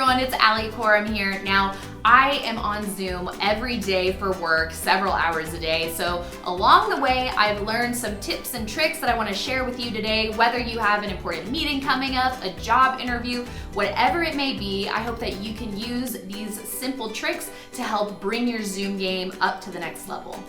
everyone, it's Alissa Coram here. Now, I am on Zoom every day for work, several hours a day. So along the way, I've learned some tips and tricks that I want to share with you today. Whether you have an important meeting coming up, a job interview, whatever it may be, I hope that you can use these simple tricks to help bring your Zoom game up to the next level.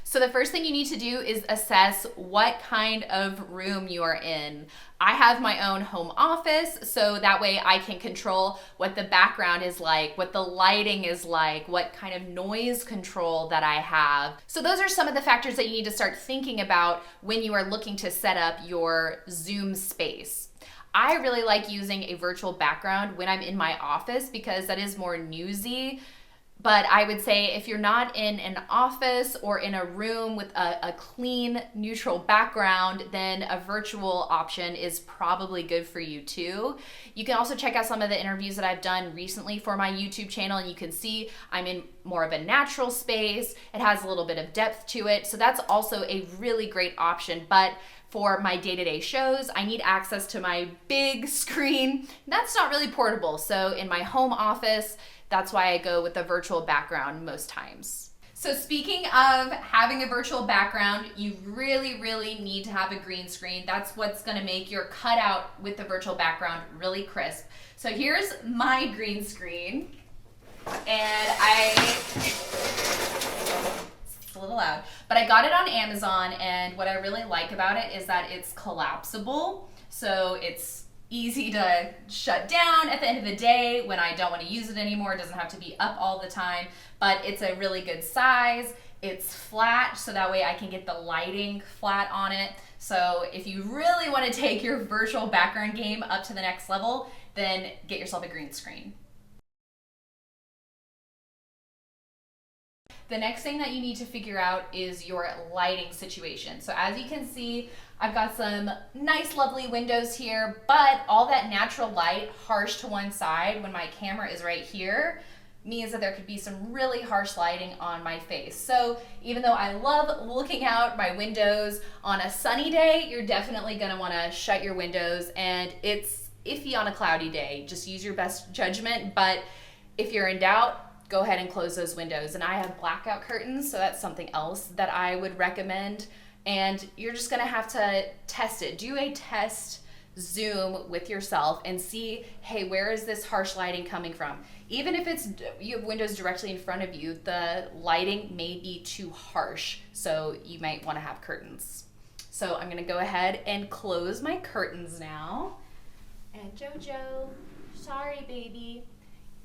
So the first thing you need to do is assess what kind of room you are in. I have my own home office, so that way I can control what the background is like, what the lighting is like, what kind of noise control that I have. So those are some of the factors that you need to start thinking about when you are looking to set up your Zoom space. I really like using a virtual background when I'm in my office because that is more newsy. But I would say if you're not in an office or in a room with a clean, neutral background, then a virtual option is probably good for you too. You can also check out some of the interviews that I've done recently for my YouTube channel, and you can see I'm in more of a natural space. It has a little bit of depth to it, so that's also a really great option. But for my day-to-day shows, I need access to my big screen. That's not really portable, so in my home office, that's why I go with a virtual background most times. So speaking of having a virtual background, you really need to have a green screen. That's what's gonna make your cutout with the virtual background really crisp. So here's my green screen, and it's a little loud, but I got it on Amazon, and what I really like about it is that it's collapsible. So it's easy to shut down at the end of the day when I don't want to use it anymore. It doesn't have to be up all the time, but it's a really good size. It's flat, so that way I can get the lighting flat on it. So if you really want to take your virtual background game up to the next level, then get yourself a green screen. The next thing that you need to figure out is your lighting situation. So as you can see, I've got some nice, lovely windows here, but all that natural light harsh to one side when my camera is right here means that there could be some really harsh lighting on my face. So even though I love looking out my windows on a sunny day, you're definitely gonna wanna shut your windows, and it's iffy on a cloudy day. Just use your best judgment, but if you're in doubt, go ahead and close those windows. And I have blackout curtains, so that's something else that I would recommend. And you're just gonna have to test it. Do a test Zoom with yourself and see, hey, where is this harsh lighting coming from? Even if you have windows directly in front of you, the lighting may be too harsh, so you might wanna have curtains. So I'm gonna go ahead and close my curtains now. And Jojo, sorry baby.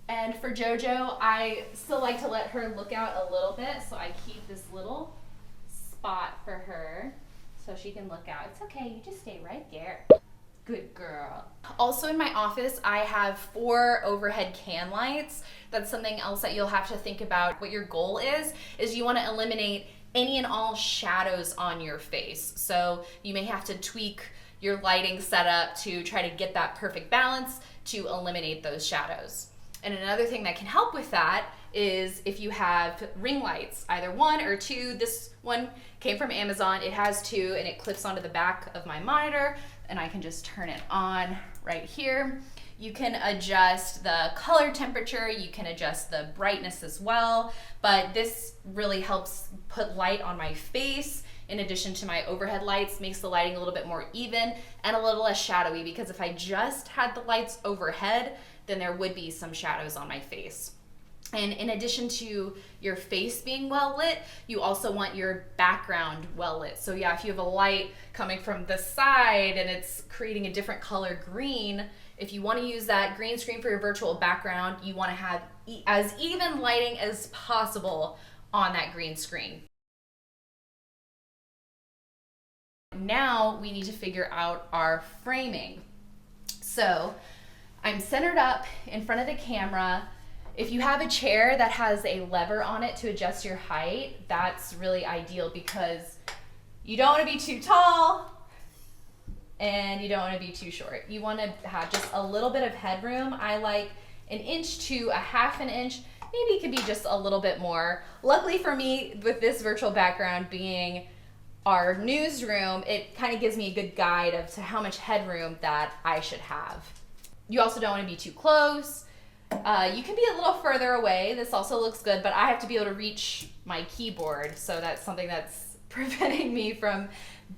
And for Jojo, I still like to let her look out a little bit, so I keep this little spot for her so she can look out. It's okay, you just stay right there. Good girl. Also in my office, I have 4 overhead can lights. That's something else that you'll have to think about. What your goal is you want to eliminate any and all shadows on your face. So you may have to tweak your lighting setup to try to get that perfect balance to eliminate those shadows. And another thing that can help with that is if you have ring lights, either 1 or 2. This one came from Amazon. It has 2 and it clips onto the back of my monitor, and I can just turn it on right here. You can adjust the color temperature, you can adjust the brightness as well, but this really helps put light on my face in addition to my overhead lights, makes the lighting a little bit more even and a little less shadowy, because if I just had the lights overhead, then there would be some shadows on my face. And in addition to your face being well lit, you also want your background well lit. So yeah, if you have a light coming from the side and it's creating a different color green, if you want to use that green screen for your virtual background, you want to have as even lighting as possible on that green screen. Now we need to figure out our framing. So I'm centered up in front of the camera. If you have a chair that has a lever on it to adjust your height, that's really ideal because you don't want to be too tall and you don't want to be too short. You want to have just a little bit of headroom. I like 1 inch to 1/2 inch. Maybe it could be just a little bit more. Luckily for me, with this virtual background being our newsroom, it kind of gives me a good guide of to how much headroom that I should have. You also don't want to be too close. You can be a little further away. This also looks good, but I have to be able to reach my keyboard, so that's something that's preventing me from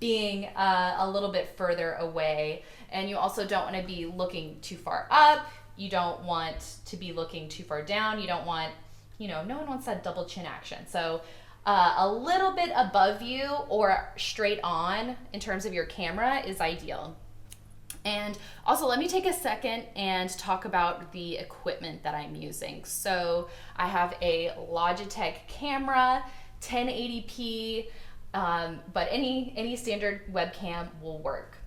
being a little bit further away. And you also don't want to be looking too far up. You don't want to be looking too far down. You don't want, no one wants that double chin action. So a little bit above you or straight on in terms of your camera is ideal. And also, let me take a second and talk about the equipment that I'm using. So I have a Logitech camera, 1080p, but any standard webcam will work.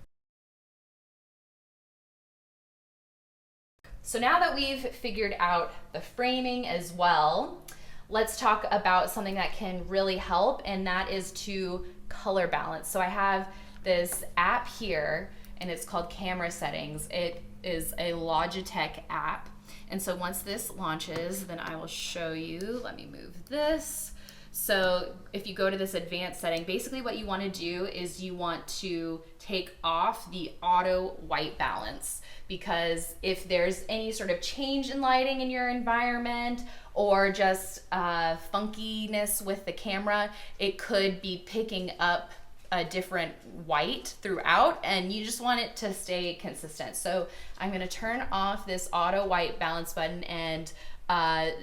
So now that we've figured out the framing as well, let's talk about something that can really help, and that is to color balance. So I have this app here, and it's called Camera Settings. It is a Logitech app. And so once this launches, then I will show you. Let me move this. So if you go to this advanced setting, basically what you want to do is you want to take off the auto white balance, because if there's any sort of change in lighting in your environment or just funkiness with the camera, it could be picking up a different white throughout, and you just want it to stay consistent. So I'm going to turn off this auto white balance button, and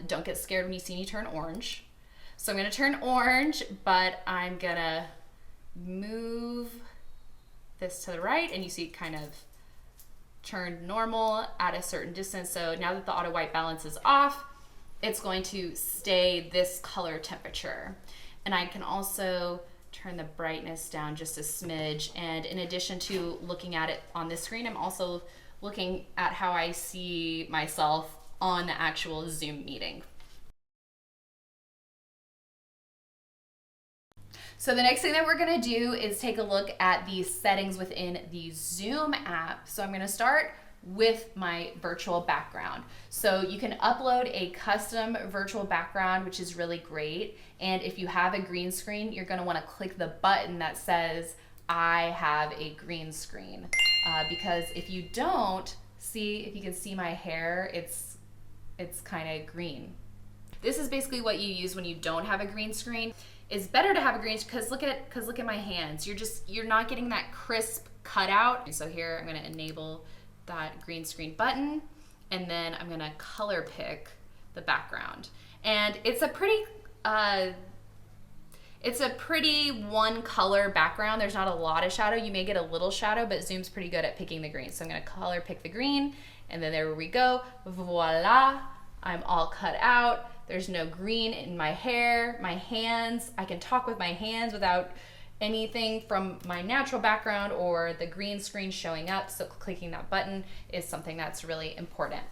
don't get scared when you see me turn orange. So I'm going to turn orange, but I'm going to move this to the right, and you see it kind of turned normal at a certain distance. So now that the auto white balance is off, it's going to stay this color temperature. And I can also turn the brightness down just a smidge. And in addition to looking at it on this screen, I'm also looking at how I see myself on the actual Zoom meeting. So the next thing that we're gonna do is take a look at the settings within the Zoom app. So I'm gonna start with my virtual background. So you can upload a custom virtual background, which is really great. And if you have a green screen, you're gonna wanna click the button that says, I have a green screen. Because if you don't, if you can see my hair, it's kind of green. This is basically what you use when you don't have a green screen. It's better to have a green because look at my hands. You're not getting that crisp cutout. So here I'm gonna enable that green screen button, and then I'm gonna color pick the background. And it's a pretty one color background. There's not a lot of shadow. You may get a little shadow, but Zoom's pretty good at picking the green. So I'm gonna color pick the green, and then there we go. Voila, I'm all cut out. There's no green in my hair, my hands. I can talk with my hands without anything from my natural background or the green screen showing up. So clicking that button is something that's really important.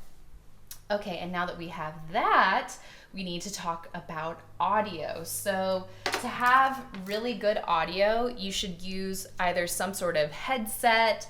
Okay, and now that we have that, we need to talk about audio. So to have really good audio, you should use either some sort of headset,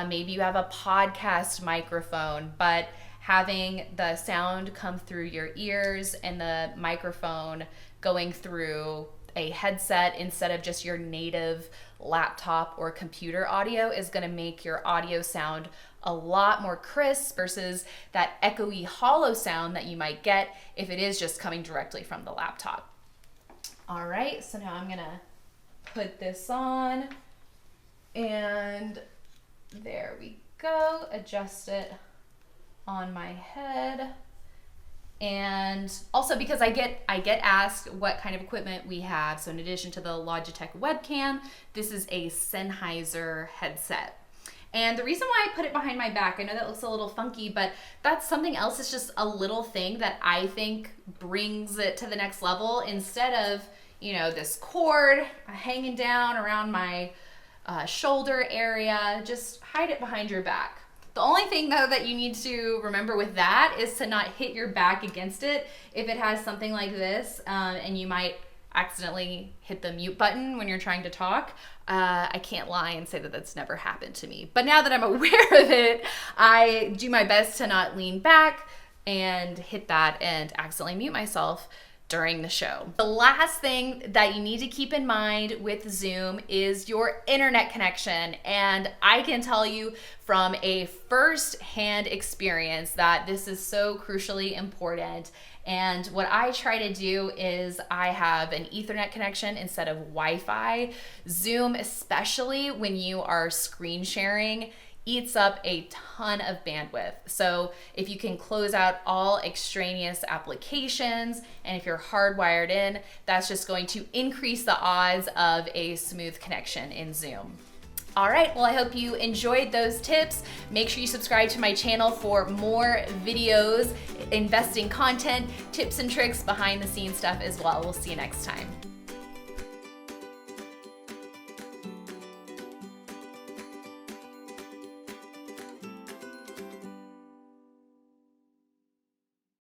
maybe you have a podcast microphone, but having the sound come through your ears and the microphone going through a headset instead of just your native laptop or computer audio is going to make your audio sound a lot more crisp versus that echoey hollow sound that you might get if it is just coming directly from the laptop. All right, so now I'm going to put this on, and there we go. Adjust it on my head. And also because I get asked what kind of equipment we have. So in addition to the Logitech webcam, this is a Sennheiser headset. And the reason why I put it behind my back, I know that looks a little funky, but that's something else. It's just a little thing that I think brings it to the next level. Instead of, this cord hanging down around my shoulder area, just hide it behind your back. The only thing though that you need to remember with that is to not hit your back against it if it has something like this, and you might accidentally hit the mute button when you're trying to talk. I can't lie and say that that's never happened to me. But now that I'm aware of it, I do my best to not lean back and hit that and accidentally mute myself. during the show. The last thing that you need to keep in mind with Zoom is your internet connection. And I can tell you from a first-hand experience that this is so crucially important. And what I try to do is I have an Ethernet connection instead of Wi-Fi. Zoom, especially when you are screen sharing, eats up a ton of bandwidth. So if you can close out all extraneous applications, and if you're hardwired in, that's just going to increase the odds of a smooth connection in Zoom. All right, well, I hope you enjoyed those tips. Make sure you subscribe to my channel for more videos, investing content, tips and tricks, behind the scenes stuff as well. We'll see you next time.